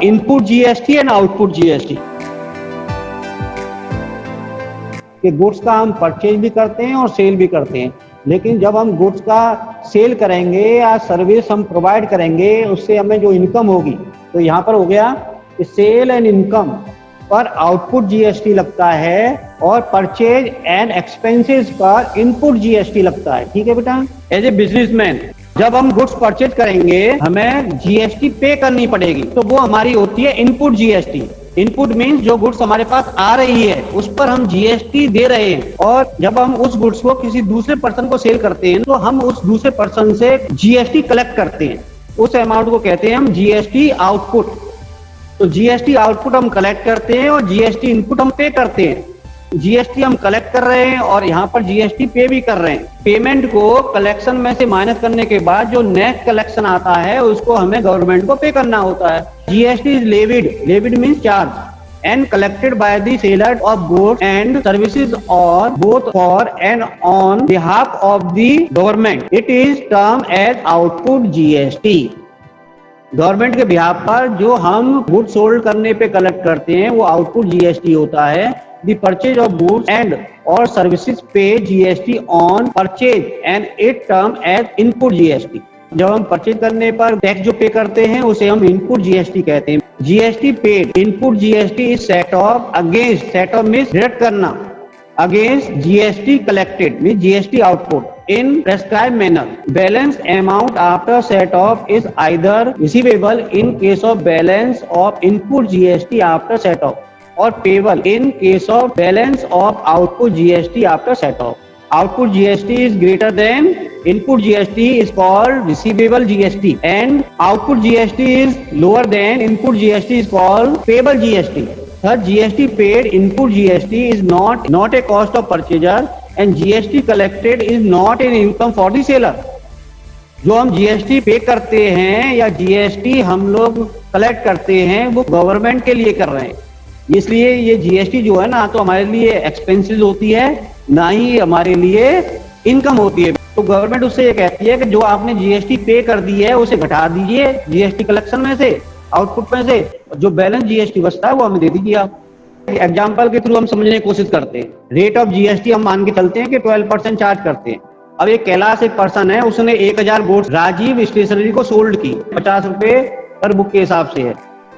Input GST and output GST. कि goods का हम परचेज भी करते हैं और सेल भी करते हैं, लेकिन जब हम गुड्स का सेल करेंगे या सर्विस हम प्रोवाइड करेंगे उससे हमें जो इनकम होगी, तो यहाँ पर हो गया कि सेल एंड इनकम पर आउटपुट जीएसटी लगता है और परचेज एंड एक्सपेंसेस पर इनपुट जीएसटी लगता है। ठीक है बेटा। एज ए बिजनेसमैन जब हम गुड्स परचेज करेंगे हमें जीएसटी पे करनी पड़ेगी, तो वो हमारी होती है इनपुट जीएसटी। इनपुट मीन्स जो गुड्स हमारे पास आ रही है उस पर हम जीएसटी दे रहे हैं, और जब हम उस गुड्स को किसी दूसरे पर्सन को सेल करते हैं तो हम उस दूसरे पर्सन से जीएसटी कलेक्ट करते हैं। उस अमाउंट को कहते हैं हम जीएसटी आउटपुट। तो जीएसटी आउटपुट हम कलेक्ट करते हैं और जीएसटी इनपुट हम पे करते हैं। जीएसटी हम कलेक्ट कर रहे हैं और यहाँ पर जीएसटी पे भी कर रहे हैं। पेमेंट को कलेक्शन में से माइनस करने के बाद जो नेट कलेक्शन आता है उसको हमें गवर्नमेंट को पे करना होता है। GST is levied, levied means charge, and collected by the seller of goods and services or both for and on behalf of the government. It is termed as output GST. Government के behalf पर जो हम goods sold करने पे collect करते हैं वो output GST होता है। The purchase of goods and और सर्विसेज पे GST on purchase and it term as input GST. जब हम परचेज करने पर टैक्स जो पे करते हैं उसे हम इनपुट जीएसटी कहते हैं। GST paid, input GST is set off against, set off means deduct करना, against GST collected means GST output in prescribe manner. Balance amount after set off is either receivable in case of balance of input GST after set off or payable in case of balance of output GST after set off. Output GST is greater than input GST is called receivable GST, and output GST is lower than input GST is called payable GST. Thus, GST paid input GST is not a cost of purchaser, and GST collected is not an income for the seller. जो हम GST pay करते हैं या GST हम लोग collect करते हैं वो गवर्नमेंट के लिए कर रहे हैं, इसलिए ये जीएसटी जो है ना तो हमारे लिए एक्सपेंसेस होती है ना ही हमारे लिए इनकम होती है। तो गवर्नमेंट उससे ये कहती है कि जो आपने जीएसटी पे कर दी है उसे घटा दीजिए जीएसटी कलेक्शन में से, आउटपुट में से, जो बैलेंस जीएसटी बचता है वो हमें दे दीजिए आप। एग्जाम्पल के थ्रू हम समझने की कोशिश करते हैं। रेट ऑफ जीएसटी हम मान के चलते हैं कि 12% चार्ज करते हैं। अब एक कैलाश एक पर्सन है, उसने 1000 गुड्स राजीव स्टेशनरी को सोल्ड की, 50 रुपए पर बुक के हिसाब से है,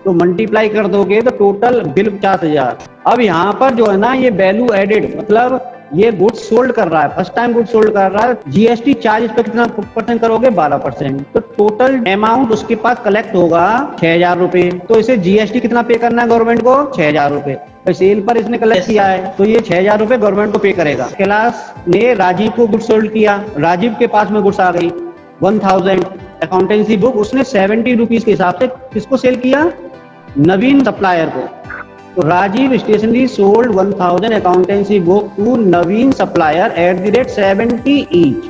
तो मल्टीप्लाई कर दोगे तो टोटल बिल 50,000। अब यहाँ पर जो है ना ये वैल्यू एडेड, मतलब ये गुड्स सोल्ड कर रहा है, फर्स्ट टाइम गुड्स सोल्ड कर रहा है, जीएसटी चार्ज इस पर कितना परसेंट करोगे? 12%। तो टोटल अमाउंट उसके पास कलेक्ट होगा 6,000 रुपए। तो इसे जीएसटी कितना पे करना है गवर्नमेंट को? 6,000 रुपए। तो सेल पर इसने कलेक्ट किया है तो ये 6,000 रुपए गवर्नमेंट को पे करेगा। कैलाश ने राजीव को गुड्स सोल्ड किया, राजीव के पास में गुड्स आ गई 1000 अकाउंटेंसी बुक, उसने 70 रुपीज के हिसाब से किसको सेल किया? नवीन सप्लायर को। तो Rajiv stationery sold 1000 accountancy book to Naveen supplier at the rate 70 each.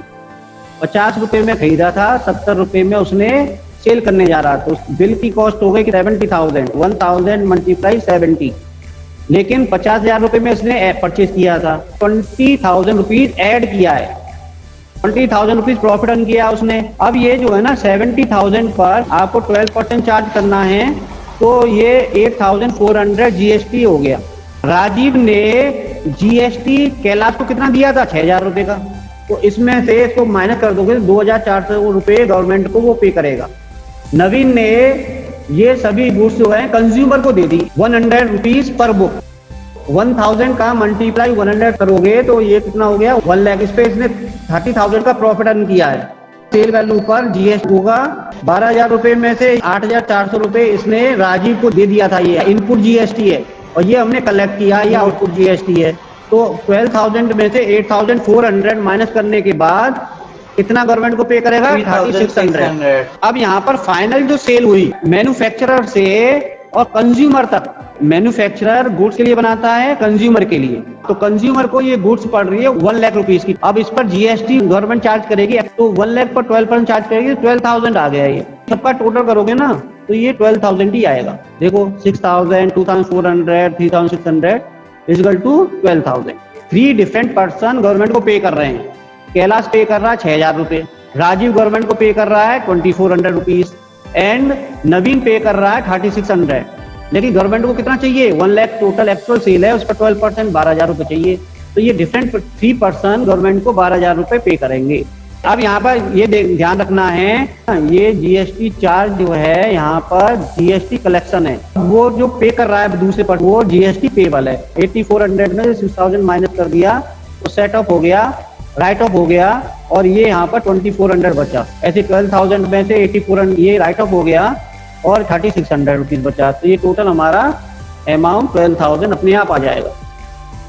50 रुपए में खरीदा था, 70 रुपए में उसने सेल करने जा रहा, तो बिल की कॉस्ट हो गई कि 70,000, 1000 मल्टीप्लाई 70, लेकिन 50,000 रुपए में उसने परचेज किया था, 20,000 रुपीज ऐड किया है, 20,000 रुपीज प्रॉफिट अर्न किया उसने। अब ये जो है ना 70,000 पर आपको 12% चार्ज करना है, तो ये 8,400 जीएसटी हो गया। राजीव ने जीएसटी कैलाश को कितना दिया था? 6,000 रुपए का। तो इसमें से इसको माइनस कर दोगे 2,400 रुपए गवर्नमेंट को वो पे करेगा। नवीन ने ये सभी गुड्स जो है कंज्यूमर को दे दी 100 रुपीज पर बुक। 1000 का मल्टीप्लाई 100 करोगे तो ये कितना हो गया? 1 लाख। इस पे इसने 30,000 का प्रॉफिट अर्न किया है। सेल वैल्यू पर जीएसटी होगा 12,000 रुपए में से 8,400 रुपए इसने राजीव को दे दिया था। ये इनपुट जीएसटी है और ये हमने कलेक्ट किया, ये आउटपुट जीएसटी है। तो 12,000 में से 8,400 माइनस करने के बाद कितना गवर्नमेंट को पे करेगा? 3,600। अब यहाँ पर फाइनल जो सेल हुई मैन्युफैक्चरर से और कंज्यूमर तक, मैन्युफैक्चरर गुड्स के लिए बनाता है, कंज्यूमर के लिए, तो कंज्यूमर को ये गुड्स पड़ रही है 1 लाख रुपीज की। अब इस पर जीएसटी गवर्नमेंट चार्ज करेगी, तो 1 लाख पर 12% चार्ज करेगी, 12,000 आ गया। ये सबका टोटल करोगे ना तो ये 12,000 ही आएगा। देखो 6,000, 2,400, 3,600 equal to 12,000। 3 different person government को पे कर रहे हैं। कैलाश पे कर रहा है 6,000 रुपए, राजीव गवर्नमेंट को पे कर रहा है 2,400 रुपीज, एंड नवीन पे कर रहा है 3600, लेकिन गवर्नमेंट को कितना चाहिए, 1 लाख टोटल एक्चुअल सेल है, उसका 12% 12,000 रुपए चाहिए, तो ये डिफरेंट 3% गवर्नमेंट को 12,000 रुपए पे करेंगे। अब यहाँ पर ये ध्यान रखना है, ये जीएसटी चार्ज जो है, यहाँ पर जीएसटी कलेक्शन है, वो जो पे कर रहा है दूसरे पर वो जीएसटी पेबल है। 8400 में 6000 माइनस कर दिया तो सेट ऑफ हो गया, राइट ऑफ हो गया, और ये यहाँ पर 2400 बचा। ऐसे 12,000 में से 8400 ये राइट ऑफ हो गया और 3600 रुपीज बचा, तो ये टोटल हमारा अमाउंट 12,000 अपने आप आ जाएगा।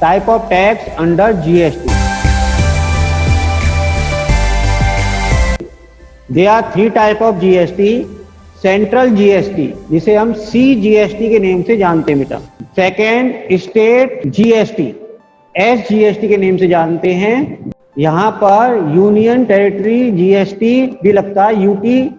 Type of tax under GST, There are 3 type of GST. Central GST जिसे हम सीजीएसटी के नेम से जानते हैं बेटा। सेकेंड स्टेट जीएसटी, एसजीएसटी के नेम से जानते हैं। यहाँ पर यूनियन टेरिटरी जीएसटी भी लगता है, यूटी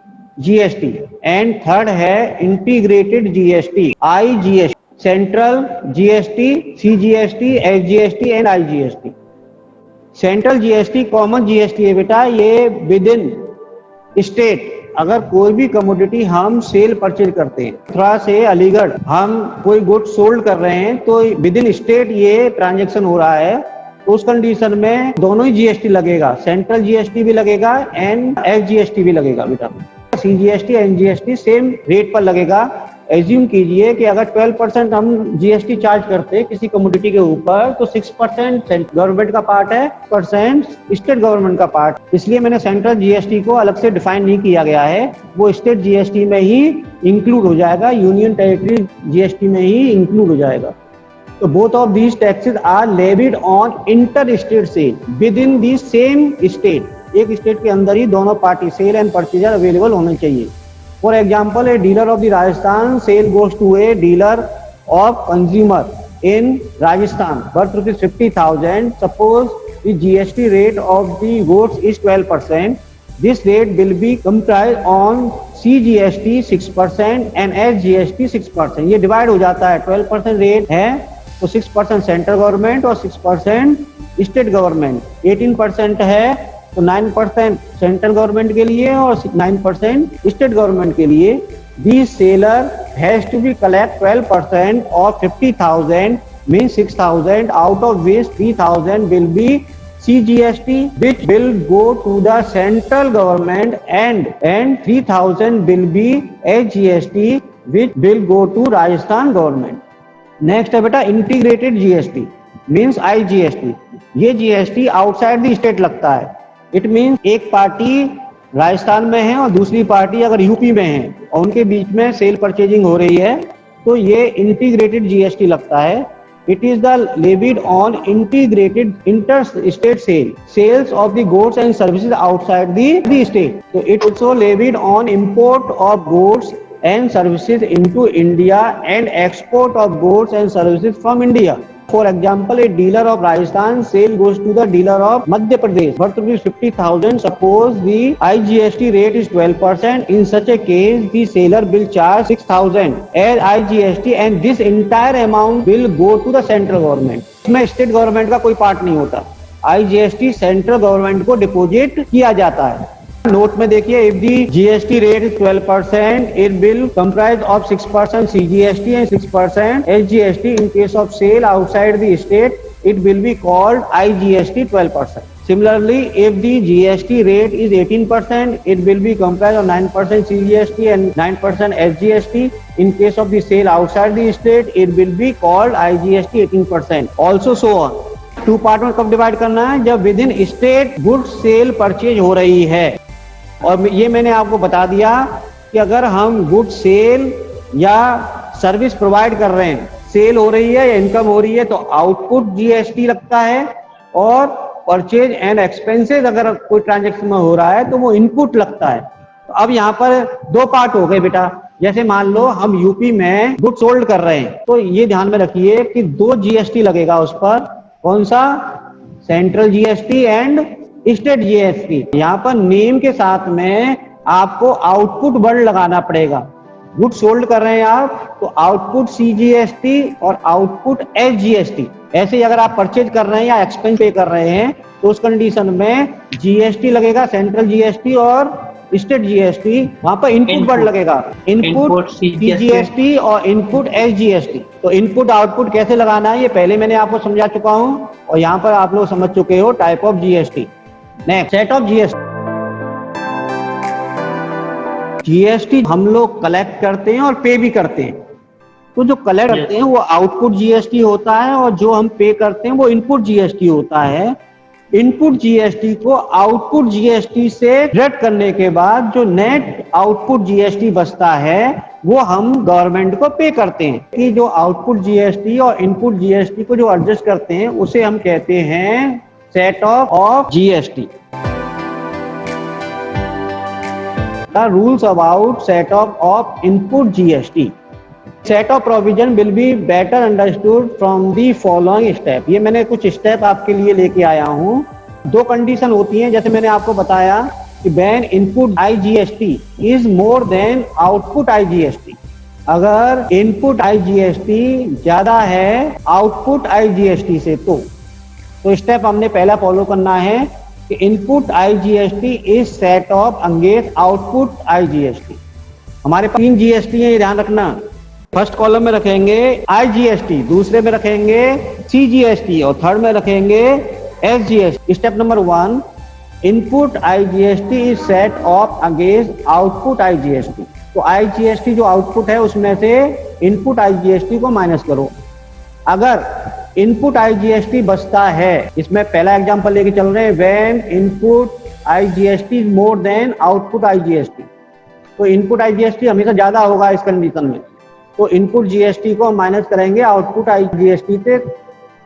जीएसटी। एंड थर्ड है integrated GST, IGST. Central GST, CGST, SGST and IGST. Central GST common GST है बेटा, ये विद इन स्टेट अगर कोई भी कमोडिटी हम सेल परचेज करते हैं, मथुरा से अलीगढ़ हम कोई गुड सोल्ड कर रहे हैं, तो विद इन स्टेट ये ट्रांजैक्शन हो रहा है, तो उस कंडीशन में दोनों ही जीएसटी लगेगा, सेंट्रल जीएसटी भी लगेगा एंड एसजीएसटी भी लगेगा बेटा। सीजीएसटी एनजीएसटी सेम रेट पर लगेगा। एज्यूम कीजिए कि अगर 12% हम जीएसटी चार्ज करते हैं किसी कमोडिटी के ऊपर, तो 6% गवर्नमेंट का पार्ट है, % स्टेट गवर्नमेंट का पार्ट। इसलिए मैंने सेंट्रल जीएसटी को अलग से डिफाइन नहीं किया गया है, वो स्टेट जीएसटी में ही इंक्लूड हो जाएगा, यूनियन टेरिटरी जीएसटी में ही इंक्लूड हो जाएगा। तो both of these taxes are levied on interstate sale within the same state. एक स्टेट के अंदर ही दोनों party sale and purchaser available होने चाहिए। For example, a dealer of the Rajasthan sale goes to a dealer of consumer in Rajasthan worth ₹50,000. Suppose the GST rate of the goods is 12%. This rate will be comprised on CGST 6% and SGST 6%. ये divide हो जाता है, 12% rate है तो 6% central government और 6% state government, 18% है तो 9% central government के लिए और 9% स्टेट गवर्नमेंट के लिए। The seller has to be collect 12% of 50,000 means 6,000, out of which 3,000 will be CGST which will go to the central government and 3,000 will be SGST which will go to Rajasthan government. Next है बेटा integrated GST means IGST। ये GST outside the state लगता है। It means एक party Rajasthan में है और दूसरी पार्टी अगर यूपी में है और उनके बीच में सेल परचेजिंग हो रही है तो ये इंटीग्रेटेड जीएसटी लगता है। It is the levied on integrated inter state sales of the goods and services outside the state. तो it also levied on import of goods and services into India and export of goods and services from India. For example, a dealer of Rajasthan sale goes to the dealer of Madhya Pradesh worth ₹50,000. Suppose the IGST rate is 12%. In such a case, the seller will charge 6,000 as IGST and this entire amount will go to the central government. इसमें state government का कोई part नहीं होता। IGST central government को deposit किया जाता है। Note में देखिए, if the GST rate is 12%, it will comprise of 6% CGST and 6% SGST. In case of sale outside the state, it will be called IGST 12%. Similarly, if the GST rate is 18%, it will be comprised of 9% CGST and 9% SGST. In case of the sale outside the state, it will be called IGST 18%. Also so on. 2 part में कब divide करना है? जब with in state good cell purchase हो रही है। और ये मैंने आपको बता दिया कि अगर हम गुड सेल या सर्विस प्रोवाइड कर रहे हैं, सेल हो रही है या इनकम हो रही है, तो आउटपुट जीएसटी लगता है और परचेज एंड एक्सपेंसेस अगर कोई ट्रांजैक्शन में हो रहा है तो वो इनपुट लगता है। तो अब यहाँ पर 2 पार्ट हो गए बेटा। जैसे मान लो हम यूपी में गुड सोल्ड कर रहे हैं, तो ये ध्यान में रखिए कि 2 जीएसटी लगेगा उस पर। कौन सा? Central GST and state GST. यहाँ पर नेम के साथ में आपको आउटपुट वर्ड लगाना पड़ेगा। गुड सोल्ड कर रहे हैं आप तो आउटपुट सीजीएसटी और आउटपुट एसजीएसटी। ऐसे ही अगर आप परचेज कर रहे हैं या एक्सपेंस पे कर रहे हैं तो उस कंडीशन में जीएसटी लगेगा, सेंट्रल जीएसटी और स्टेट जीएसटी, वहां पर इनपुट वर्ड लगेगा, इनपुट सीजीएसटी और इनपुट एसजीएसटी। तो इनपुट आउटपुट कैसे लगाना है ये पहले मैंने आपको समझा चुका हूं, और यहाँ पर आप लोग समझ चुके हो type of GST. Next, set of GST. GST हम लोग कलेक्ट करते हैं और पे भी करते हैं। तो जो कलेक्ट करते हैं वो आउटपुट जीएसटी होता है, और जो हम पे करते हैं वो इनपुट जीएसटी होता है। इनपुट जीएसटी को आउटपुट जीएसटी से डिडक्ट करने के बाद जो नेट आउटपुट जीएसटी बचता है वो हम गवर्नमेंट को पे करते हैं। कि जो आउटपुट जीएसटी और इनपुट जीएसटी को जो एडजस्ट करते हैं उसे हम कहते हैं set of GST. The rules about set off of input GST. Set off provision will be better understood from the following step. ये मैंने कुछ स्टेप आपके लिए लेके आया हूँ। दो कंडीशन होती हैं, जैसे मैंने आपको बताया कि when input IGST is more than output IGST. अगर इनपुट IGST ज्यादा है आउटपुट IGST से तो स्टेप हमने पहला फॉलो करना है कि input IGST is set off against output IGST। हमारे पास 3 GST है, ध्यान रखना। फर्स्ट कॉलम में रखेंगे IGST, दूसरे में रखेंगे CGST और थर्ड में रखेंगे SGST। Step number 1, input IGST is set off against output IGST। तो IGST जो आउटपुट है उसमें से इनपुट IGST को माइनस करो। अगर इनपुट IGST बचता है, इसमें पहला एग्जांपल लेके चल रहे हैं, when input IGST is more than output IGST। तो इनपुट IGST हमेशा ज्यादा होगा इस कंडीशन में, तो इनपुट GST को माइनस करेंगे आउटपुट IGST से,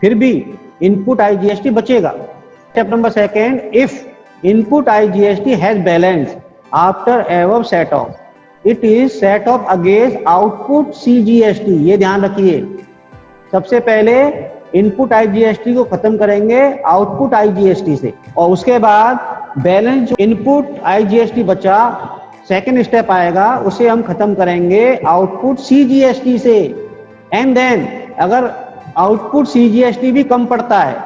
फिर भी इनपुट IGST बचेगा। Step number 2, if input IGST has balance after above set of, it is set off against output CGST। ये ध्यान रखिए, सबसे पहले इनपुट IGST को खत्म करेंगे आउटपुट IGST से, और उसके बाद बैलेंस जो इनपुट IGST बचा, सेकंड स्टेप आएगा, उसे हम खत्म करेंगे आउटपुट CGST से। एंड देन अगर आउटपुट CGST भी कम पड़ता है,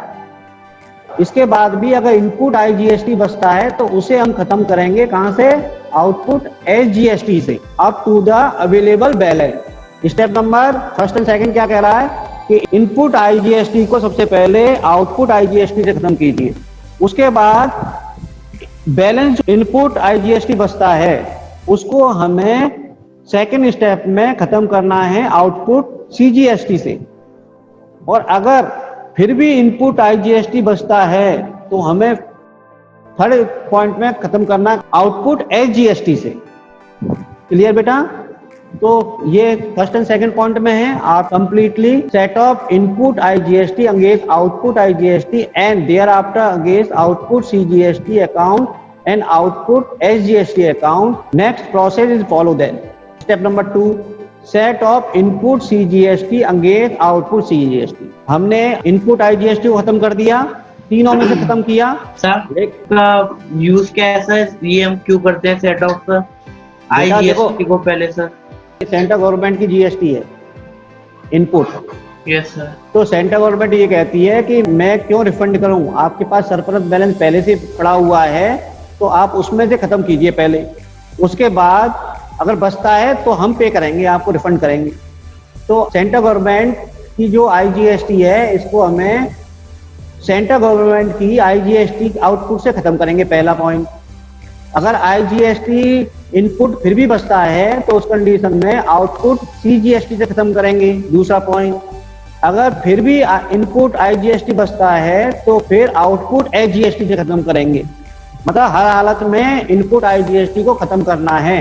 इसके बाद भी अगर इनपुट IGST बचता है तो उसे हम खत्म करेंगे कहां से, आउटपुट SGST से, up to the available balance. Step number first and second क्या कह रहा है कि इनपुट IGST को सबसे पहले आउटपुट IGST से खत्म कीजिए, उसके बाद बैलेंस इनपुट IGST बचता है उसको हमें सेकंड स्टेप में खत्म करना है आउटपुट CGST से, और अगर फिर भी इनपुट IGST बचता है तो हमें थर्ड पॉइंट में खत्म करना आउटपुट SGST से। क्लियर बेटा? तो ये फर्स्ट एंड सेकंड पॉइंट में है, आप completely set off input IGST against output IGST and thereafter against output CGST account and output SGST account. Next process is follow then. Step number 2, set off input CGST against output CGST। हमने input IGST को खत्म कर दिया, तीनों में से खत्म किया। सर एक यूज कैसा है, ये हम क्यों करते हैं सेट ऑफ IGST को पहले? सर सेंट्रल गवर्नमेंट की GST है इनपुट। Yes sir. तो सेंट्रल गवर्नमेंट ये कहती है कि मैं क्यों रिफंड करूं, आपके पास सरप्लस बैलेंस पहले से पड़ा हुआ है तो आप उसमें से खत्म कीजिए पहले, उसके बाद अगर बचता है तो हम पे करेंगे, आपको रिफंड करेंगे। तो सेंट्रल गवर्नमेंट की जो IGST है इसको हमें सेंट्रल गवर्नमेंट की IGST आउटपुट से खत्म करेंगे, पहला पॉइंट। अगर IGST इनपुट फिर भी बचता है तो उस कंडीशन में आउटपुट CGST से खत्म करेंगे, दूसरा पॉइंट। अगर फिर भी इनपुट IGST बचता है तो फिर आउटपुट SGST से खत्म करेंगे। मतलब हर हालत में इनपुट IGST को खत्म करना है।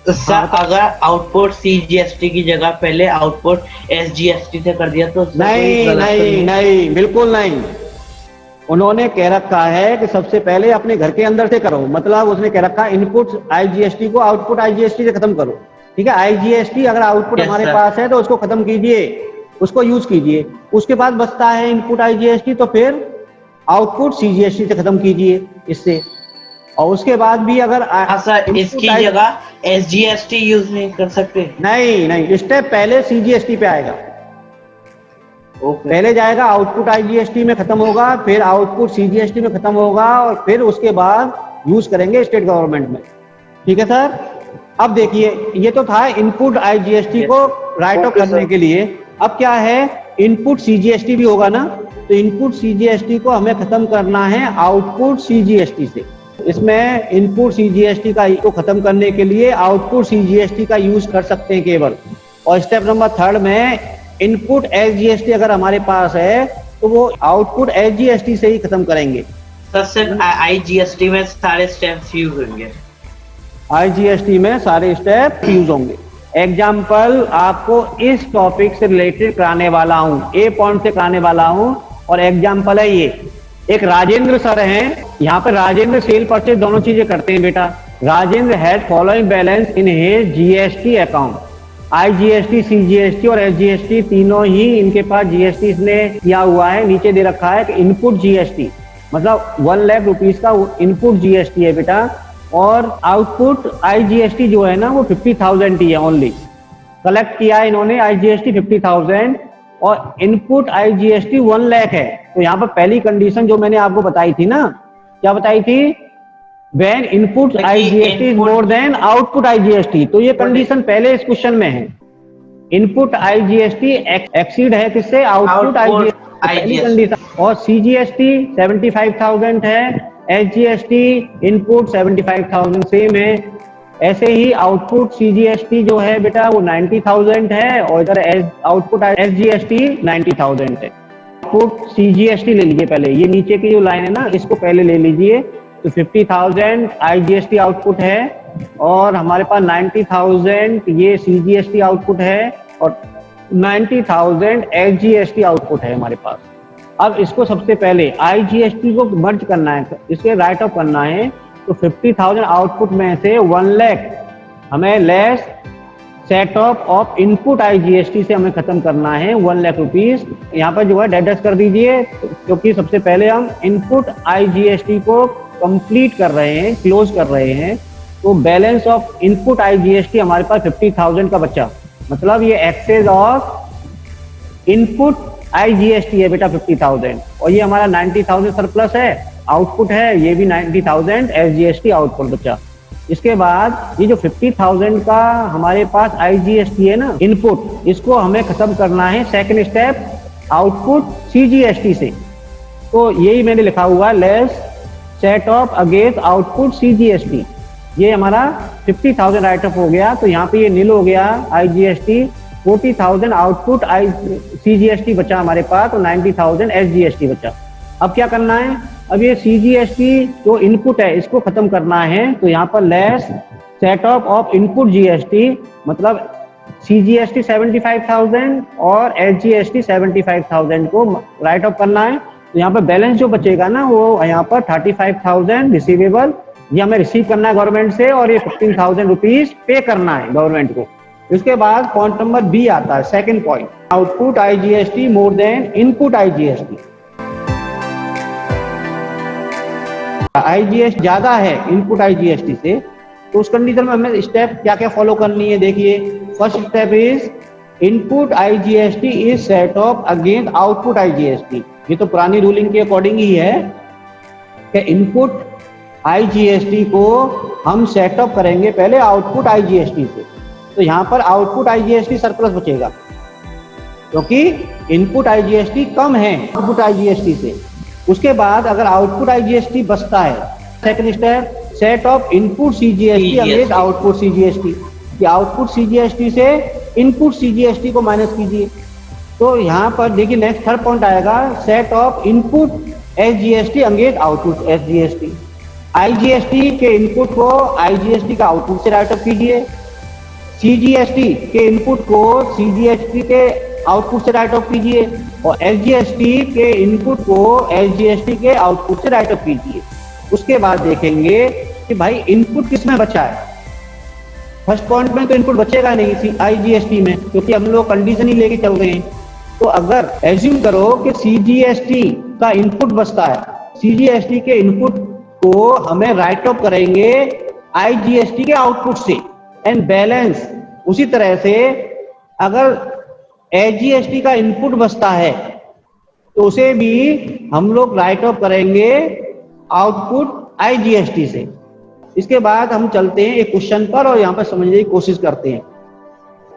तो सर अगर आउटपुट CGST की जगह पहले आउटपुट SGST से कर दिया तो नहीं, बिल्कुल नहीं। उन्होंने कह रखा है कि सबसे पहले अपने घर के अंदर से करो, मतलब उसने कह रखा है इनपुट IGST को आउटपुट IGST से खत्म करो। ठीक है, IGST अगर आउटपुट हमारे पास है तो उसको खत्म कीजिए, उसको यूज कीजिए। उसके बाद बचता है इनपुट IGST तो फिर आउटपुट CGST से खत्म कीजिए इससे, और उसके बाद भी अगर सर इसकी जगह SGST यूज नहीं कर सकते? नहीं, स्टेप पहले CGST पे आएगा। पहले जाएगा आउटपुट IGST में खत्म होगा, फिर आउटपुट CGST में खत्म होगा, और फिर उसके बाद यूज करेंगे स्टेट गवर्नमेंट में। ठीक है सर। अब देखिए, ये तो था इनपुट आईजीएसटी को राइट ऑफ करने के लिए। अब क्या है, इनपुट सीजीएसटी भी होगा ना, तो इनपुट सीजीएसटी को हमें खत्म करना है आउटपुट सीजीएसटी से। इसमें इनपुट सीजीएसटी का को खत्म करने के लिए आउटपुट सीजीएसटी का यूज कर सकते हैं केवल। और स्टेप नंबर 3 में इनपुट एसजीएसटी अगर हमारे पास है तो वो आउटपुट एसजीएसटी से ही खत्म करेंगे। सर सिर्फ आईजीएसटी में सारे स्टेप्स यूज होंगे। आईजीएसटी में सारे स्टेप यूज होंगे। एग्जाम्पल आपको इस टॉपिक से रिलेटेड कराने वाला हूँ, ए पॉइंट से कराने वाला हूँ। और एग्जाम्पल है ये, एक राजेंद्र सर हैं, यहाँ पे राजेंद्र सेल परचेज दोनों चीजें करते हैं बेटा। Rajendra has following balance in his GST account. IGST, CGST और एसजीएसटी तीनों ही इनके पास जीएसटी इसने किया हुआ है। नीचे दे रखा है कि इनपुट जीएसटी मतलब 1 लाख रुपीज का इनपुट जीएसटी है बेटा। और आउटपुट आईजीएसटी जो है ना वो 50,000 ही है ओनली। कलेक्ट किया है इन्होंने आईजीएसटी 50,000 और इनपुट आईजीएसटी 1 लाख है। तो यहाँ पर पहली कंडीशन जो मैंने आपको बताई थी ना, क्या बताई थी, when input IGST is more than output IGST. तो ये कंडीशन पहले इस क्वेश्चन में है। इनपुट आईजीएसटी एक्सीड है किससे, आउटपुट आईजीएसटी, पहली कंडीशन। और सीजीएसटी 75,000 है, एसजीएसटी इनपुट 75,000 सेम है। ऐसे ही आउटपुट सीजीएसटी जो है बेटा वो 90,000 है और इधर आउटपुट एसजीएसटी 90,000 है। आउटपुट सीजीएसटी ले लीजिए पहले, ये नीचे की जो लाइन है ना इसको पहले ले लीजिए। तो 50,000 आईजीएसटी आउटपुट है और हमारे पास 90,000 ये सीजीएसटी आउटपुट है और 90,000 एसजीएसटी आउटपुट है हमारे पास। अब इसको सबसे पहले आईजीएसटी को मर्ज करना है, इसके राइट ऑफ करना है। तो 50,000 आउटपुट में से 1 लाख हमें less set off input IGST से हमें खत्म करना है 1 लाख रुपीज। यहाँ पर जो है डेडस कर दीजिए, क्योंकि सबसे पहले हम इनपुट आईजीएसटी को कंप्लीट कर रहे हैं, क्लोज कर रहे हैं। तो बैलेंस ऑफ इनपुट आईजीएसटी हमारे पास 50,000 का बचा, मतलब ये एक्सेस ऑफ इनपुट आईजीएसटी है बेटा 50,000 और ये हमारा 90,000 सरप्लस है, आउटपुट है, ये भी 90,000 एसजीएसटी आउटपुट बचा। इसके बाद ये जो 50,000 का हमारे पास आईजीएसटी है ना इनपुट, इसको हमें खत्म करना है सेकंड स्टेप आउटपुट सीजीएसटी से। तो यही मैंने लिखा हुआ less set off against output CGST. ये हमारा 50,000 राइट ऑफ हो गया। तो यहाँ पे ये नील हो गया आईजीएसटी, 40,000 आउटपुट सीजीएसटी बचा हमारे पास और 90,000 एसजीएसटी बचा। अब क्या करना है, अब ये सीजीएसटी जो इनपुट है इसको खत्म करना है। तो यहाँ पर less set off input GST मतलब सीजीएसटी 75,000 और एसजीएसटी 75,000 को राइट ऑफ करना है। तो यहाँ पर बैलेंस जो बचेगा ना वो यहाँ पर 35,000 रिसीवेबल, ये हमें रिसीव करना है गवर्नमेंट से और ये 15,000 रुपीज पे करना है गवर्नमेंट को। इसके बाद पॉइंट नंबर बी आता है, second point, output IGST more than input IGST. IGST ज्यादा है इनपुट आईजीएसटी से, तो उस कंडीशन में हमें स्टेप क्या क्या फॉलो करनी है। देखिए, first step is input IGST is set off against output IGST. ये तो पुरानी रूलिंग के अकॉर्डिंग ही है कि इनपुट आईजीएसटी को हम सेट ऑफ करेंगे पहले आउटपुट आईजीएसटी से। तो यहाँ पर आउटपुट आईजीएसटी सरप्लस बचेगा क्योंकि इनपुट आईजीएसटी कम है आउटपुट आईजीएसटी से। उसके बाद अगर आउटपुट आईजीएसटी बचता है, second step set off input CGST against output CGST. कि आउटपुट सीजीएसटी से इनपुट सीजीएसटी को माइनस कीजिए। तो यहाँ पर देखिए नेक्स्ट थर्ड पॉइंट आएगा set off input SGST against output SGST. IGST के इनपुट को आईजीएसटी का आउटपुट से राइट ऑफ कीजिए, सीजीएसटी के इनपुट को सीजीएसटी के आउटपुट से राइट ऑफ कीजिए और एसजीएसटी के इनपुट को एसजीएसटी के आउटपुट से राइट ऑफ कीजिए। उसके बाद देखेंगे कि भाई इनपुट किस में बचा है। फर्स्ट पॉइंट में तो इनपुट बचेगा नहीं आईजीएसटी में, क्योंकि हम लोग कंडीशन ही लेके चल रहे हैं। तो अगर एज्यूम करो कि सीजीएसटी का इनपुट बचता है, सीजीएसटी के इनपुट को हमें राइट ऑफ करेंगे आईजीएसटी के आउटपुट से एंड बैलेंस। उसी तरह से अगर एसजीएसटी का इनपुट बचता है तो उसे भी हम लोग राइट ऑफ करेंगे आउटपुट आईजीएसटी से। इसके बाद हम चलते हैं एक क्वेश्चन पर और यहाँ पर समझने की कोशिश करते हैं।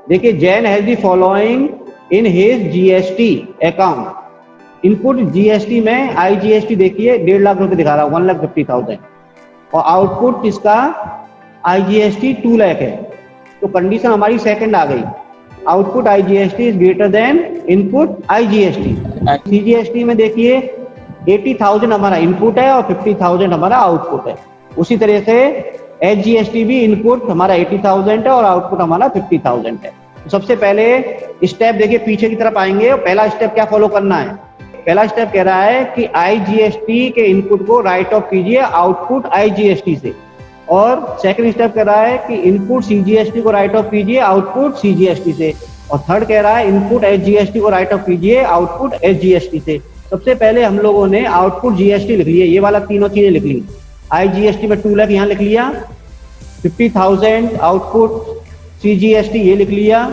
देखिए, Jain has the following in his GST account. Input GST में आईजीएसटी देखिए 1.5 लाख रुपए दिखा रहा है, 1,50,000, और आउटपुट इसका आईजीएसटी 2 लाख है। तो कंडीशन हमारी सेकंड आ गई, output IGST is greater than input IGST. CGST में देखिए 80,000 हमारा इनपुट है और 50,000 हमारा आउटपुट है। उसी तरह से एचजीएसटी भी इनपुट हमारा 80,000 है और आउटपुट हमारा 50,000 है। तो सबसे पहले स्टेप देखिए, पीछे की तरफ आएंगे और पहला स्टेप क्या फॉलो करना है। पहला स्टेप कह रहा है कि आईजीएसटी के इनपुट को राइट ऑफ कीजिए आउटपुट आईजीएसटी से, और सेकंड स्टेप कह रहा है कि इनपुट सीजीएसटी को राइट ऑफ कीजिए आउटपुट सीजीएसटी से, और थर्ड कह रहा है इनपुट एचजीएसटी को राइट ऑफ कीजिए आउटपुट एचजीएसटी से। सबसे पहले हम लोगों ने आउटपुट जीएसटी लिख लिया, ये वाला तीनों चीजें लिख ली। आईजीएसटी में 2 लाख यहाँ लिख लिया, 50,000 आउटपुट सीजीएसटी ये लिख लिया,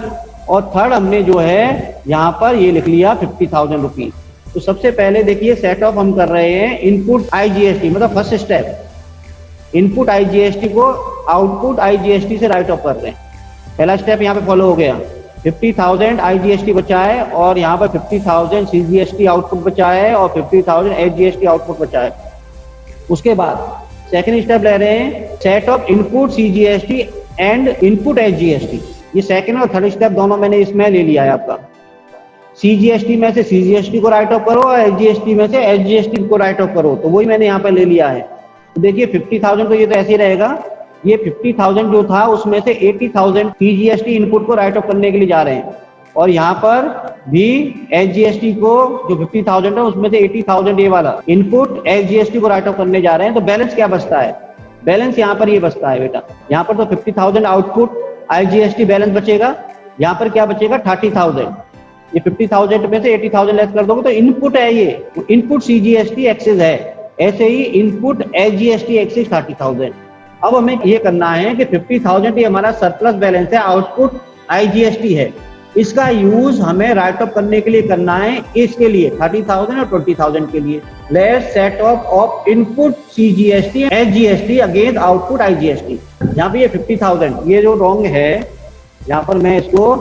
और थर्ड हमने जो है यहाँ पर ये लिख लिया 50,000 रुपीज। तो सबसे पहले देखिए सेट ऑफ हम कर रहे हैं इनपुट आईजीएसटी, मतलब फर्स्ट स्टेप इनपुट आईजीएसटी को आउटपुट आईजीएसटी से राइट ऑफ कर रहे हैं। पहला स्टेप यहाँ पे फॉलो हो गया, 50,000 आईजीएसटी बचा है और यहाँ पर 50,000 सीजीएसटी आउटपुट बचा है और 50,000 एचजीएसटी आउटपुट बचा है। उसके बाद सेकंड स्टेप ले रहे हैं set off input CGST and input HGST. ये सेकंड और थर्ड स्टेप दोनों मैंने इसमें ले लिया है आपका। सीजीएसटी में से सीजीएसटी को राइट ऑफ करो और एचजीएसटी में से एचजीएसटी को राइट ऑफ करो, तो वही मैंने यहाँ पर ले लिया है। तो देखिए 50,000 तो ये तो ऐसे ही रहेगा, ये 50,000 जो था उसमें से 80,000 सीजीएसटी इनपुट को राइट ऑफ करने के लिए जा रहे हैं, और यहाँ पर भी एचजीएसटी को जो 50,000 है उसमें से 80,000 ये वाला इनपुट एचजीएसटी को राइट ऑफ करने जा रहे हैं। तो बैलेंस क्या बचता है, बैलेंस यहाँ पर ये बचता है बेटा, यहाँ पर तो 50,000 आउटपुट आईजीएसटी बैलेंस बचेगा, यहाँ पर क्या बचेगा 30,000। ये 50,000 में से 80,000 लेस कर दोगे तो इनपुट है, ये इनपुट सीजीएसटी एक्सेस है। ऐसे ही इनपुट एचजीएसटी एक्सेस 30,000। अब हमें ये करना है कि 50,000 ये हमारा सरप्लस बैलेंस है, आउटपुट आईजीएसटी है, इसका यूज हमें राइट ऑफ करने के लिए करना है। इसके लिए 30,000 और 20,000 के लिए less set off input CGST HGST against output IGST. यहाँ पे ये 50,000 ये जो रॉन्ग है, यहाँ पर मैं इसको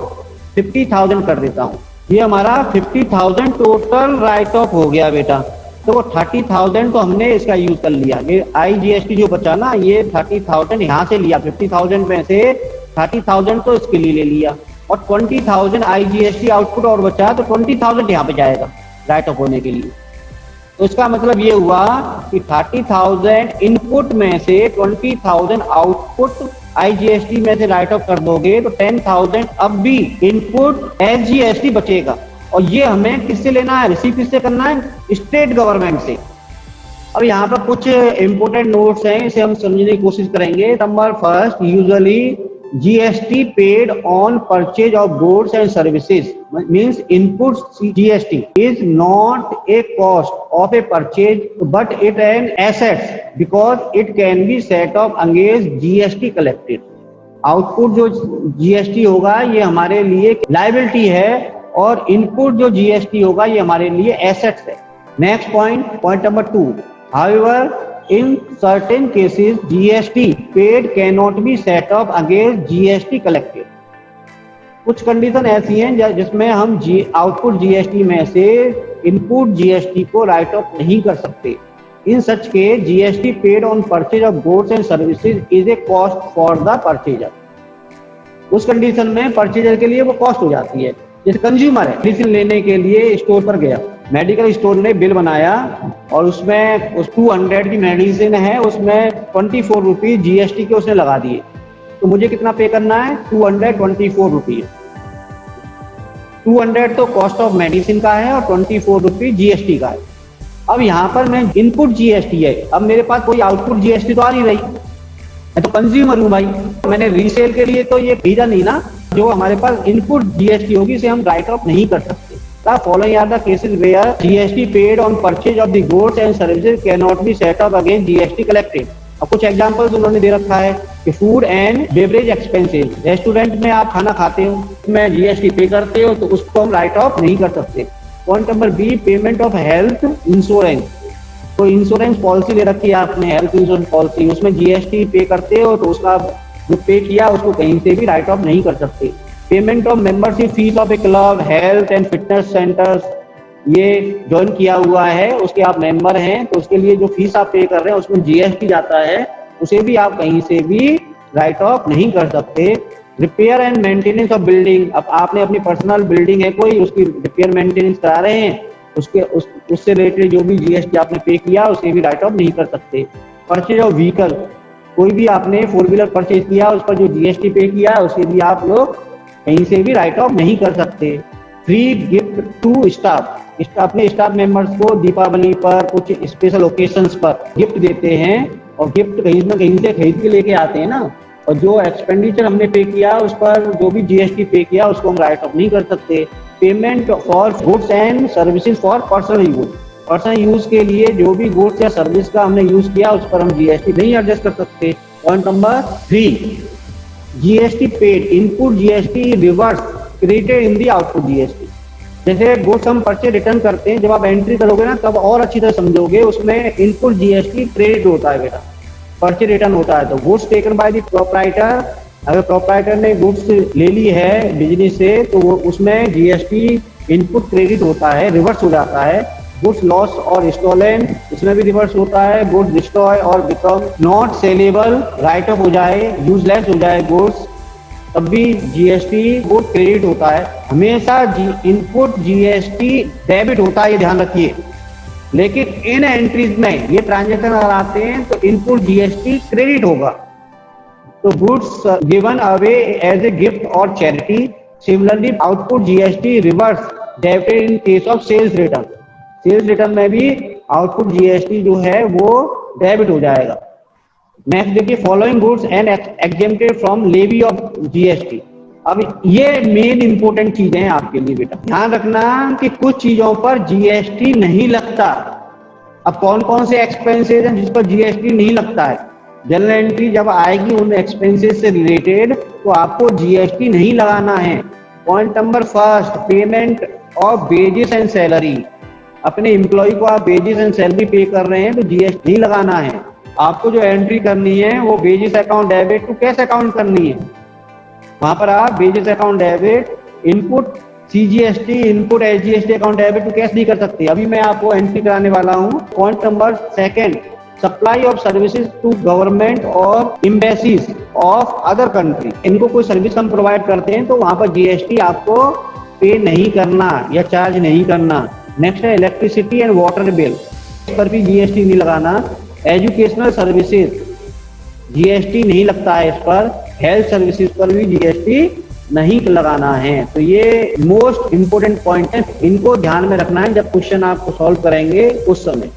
50,000 कर देता हूँ। ये हमारा 50,000 टोटल राइट ऑफ हो गया बेटा। तो वो 30,000 तो हमने इसका यूज कर लिया, ये आईजीएसटी जो बचा ना ये 30,000 यहाँ से लिया, 50,000 में से 30,000 तो इसके लिए ले लिया, और 20,000 आईजीएसटी आउटपुट और बचा, तो 20,000 यहाँ पे जाएगा राइट ऑफ होने के लिए। तो इसका मतलब ये हुआ कि 30,000 इनपुट में से 20,000 आउटपुट आईजीएसटी में से राइट ऑफ कर दोगे तो 10,000 अब भी इनपुट एचजीएसटी बचेगा, और ये हमें किससे लेना है, रिसीव किससे करना है, स्टेट गवर्नमेंट से। अब यहाँ पर कुछ इंपोर्टेंट नोट्स हैं, इसे हम समझने की कोशिश करेंगे। Number first, usually GST paid on purchase of goods and services means input GST is not a cost of A purchase but it an asset because it can be set off against GST collected. Output जो GST होगा ये हमारे लिए liability है, और input जो GST होगा ये हमारे लिए एसेट्स है। Next point number 2, however in certain cases GST paid cannot be set off against GST collected। कुछ कंडीशन ऐसी हैं जिसमें हम आउटपुट जीएसटी में से इनपुट जीएसटी को राइट ऑफ नहीं कर सकते। इन सच के GST paid on purchase of goods and services is a cost for the purchaser. उस कंडीशन में परचेजर के लिए वो कॉस्ट हो जाती है। जैसे कंज्यूमर है, मेडिसिन लेने के लिए स्टोर पर गया, मेडिकल स्टोर ने बिल बनाया और उसमें उस 200 की मेडिसिन है, उसमें 24 रुपीज जीएसटी के उसने लगा दिए, तो मुझे कितना पे करना है, 224 रुपीज। 200 तो कॉस्ट ऑफ मेडिसिन का है और 24 रुपीज जीएसटी का है। अब यहाँ पर मैं इनपुट जीएसटी है, अब मेरे पास कोई आउटपुट जीएसटी तो आ नहीं रही, मैं तो कंज्यूमर हूँ भाई, मैंने रीसेल के लिए तो ये भेजा नहीं ना। जो हमारे पास इनपुट जीएसटी होगी इसे हम राइट ऑफ नहीं कर सकते। The following are the cases where GST paid on purchase of the goods and services cannot be set off against GST collected। अब कुछ एग्जांपल्स उन्होंने दे रखा है कि food and beverage expenses, restaurant में आप खाना खाते हो, उसमें जीएसटी पे करते हो, तो उसको हम राइट ऑफ नहीं कर सकते। Point number B, payment of health insurance, तो इंश्योरेंस पॉलिसी ले रखी है आपने, हेल्थ इंश्योरेंस पॉलिसी, उसमें जीएसटी पे करते हो तो उसका जो पे किया उसको कहीं से भी राइट ऑफ नहीं कर सकते। Payment of membership fees of A club, health and fitness centres, ये ज्वाइन किया हुआ है, उसके आप मेंबर हैं तो उसके लिए जो फीस आप पे कर रहे हैं उसमें जीएसटी जाता है, उसे भी आप कहीं से भी राइट ऑफ नहीं कर सकते। Repair and maintenance of building, अब आपने अपनी पर्सनल बिल्डिंग है कोई, उसकी रिपेयर मेंटेनेंस करा रहे हैं, उससे रिलेटेड जो भी जीएसटी आपने पे किया उसे भी राइट ऑफ नहीं कर सकते। परचेज ऑफ व्हीकल, कोई भी आपने 4 व्हीलर परचेज किया उस पर जो जीएसटी पे किया उसे भी आप लोग कहीं से भी राइट ऑफ नहीं कर सकते। फ्री गिफ्ट टू स्टाफ, अपने स्टाफ मेंबर्स को दीपावली पर कुछ स्पेशल ओकेशंस पर गिफ्ट देते हैं, और गिफ्ट कहीं ना कहीं से खरीद के लेके आते हैं ना, और जो एक्सपेंडिचर हमने पे किया उस पर जो भी जीएसटी पे किया उसको हम राइट ऑफ नहीं कर सकते। Payment for goods and services for personal use, personal use के लिए जो भी गुड्स या सर्विस का हमने यूज किया उस पर हम जीएसटी नहीं एडजस्ट कर सकते। Point number 3, GST paid, input GST reverse credited in the output GST. जैसे गुड्स हम परचेज रिटर्न करते हैं, जब आप एंट्री करोगे ना तब और अच्छी तरह समझोगे, उसमें इनपुट जीएसटी क्रेडिट होता है बेटा, परचेज रिटर्न होता है। तो goods taken by the proprietor, अगर प्रोप्राइटर ने गुड्स ले ली है बिजनेस से तो वो उसमें जीएसटी इनपुट क्रेडिट होता है, रिवर्स हो जाता है। गुड्स लॉस और स्टोलन, इसमें भी रिवर्स होता है। गुड्स डिस्ट्रॉय और become not saleable, right of हो जाए, यूजलेस हो जाए गुड्स, तब भी जीएसटी गुड क्रेडिट होता है। हमेशा इनपुट जीएसटी डेबिट होता है, ये ध्यान रखिए, लेकिन इन एंट्रीज में ये ट्रांजेक्शन अगर आते हैं तो इनपुट जीएसटी क्रेडिट होगा। तो goods given away as a gift or charity, similarly output GST reverse debited in case of sales return, sales return में भी आउटपुट जीएसटी जो है वो डेबिट हो जाएगा। नेक्स्ट देखिए, following goods and exempted from levy of GST. अब ये मेन इंपॉर्टेंट चीजें हैं आपके लिए बेटा, ध्यान रखना कि कुछ चीजों पर जीएसटी नहीं लगता। अब कौन कौन से एक्सपेंसेस हैं जिस पर जीएसटी नहीं लगता है? जनरल एंट्री जब आएगी उन एक्सपेंसेस से रिलेटेड तो आपको जीएसटी नहीं लगाना है। Point number 1, payment of wages and salary, अपने एम्प्लॉय को आप वेजेस एंड सैलरी पे कर रहे हैं तो जीएसटी नहीं लगाना है। आपको जो एंट्री करनी है वो wages account debit to cash account करनी है, वहां पर आप wages account debit input CGST input SGST account debit to cash नहीं कर सकते। अभी मैं आपको एंट्री कराने वाला हूँ। Point number 2, supply of services to government और एम्बेसीज ऑफ अदर कंट्री, इनको कोई सर्विस हम प्रोवाइड करते हैं तो वहां पर जीएसटी आपको पे नहीं करना या चार्ज नहीं करना। नेक्स्ट है इलेक्ट्रिसिटी एंड वाटर बिल, इस पर भी जीएसटी नहीं लगाना। एजुकेशनल सर्विसेज जीएसटी नहीं लगता है इस पर। हेल्थ सर्विसेज पर भी जीएसटी नहीं लगाना है। तो ये मोस्ट इंपोर्टेंट पॉइंट है, इनको ध्यान में रखना है जब क्वेश्चन आपको सॉल्व करेंगे उस समय।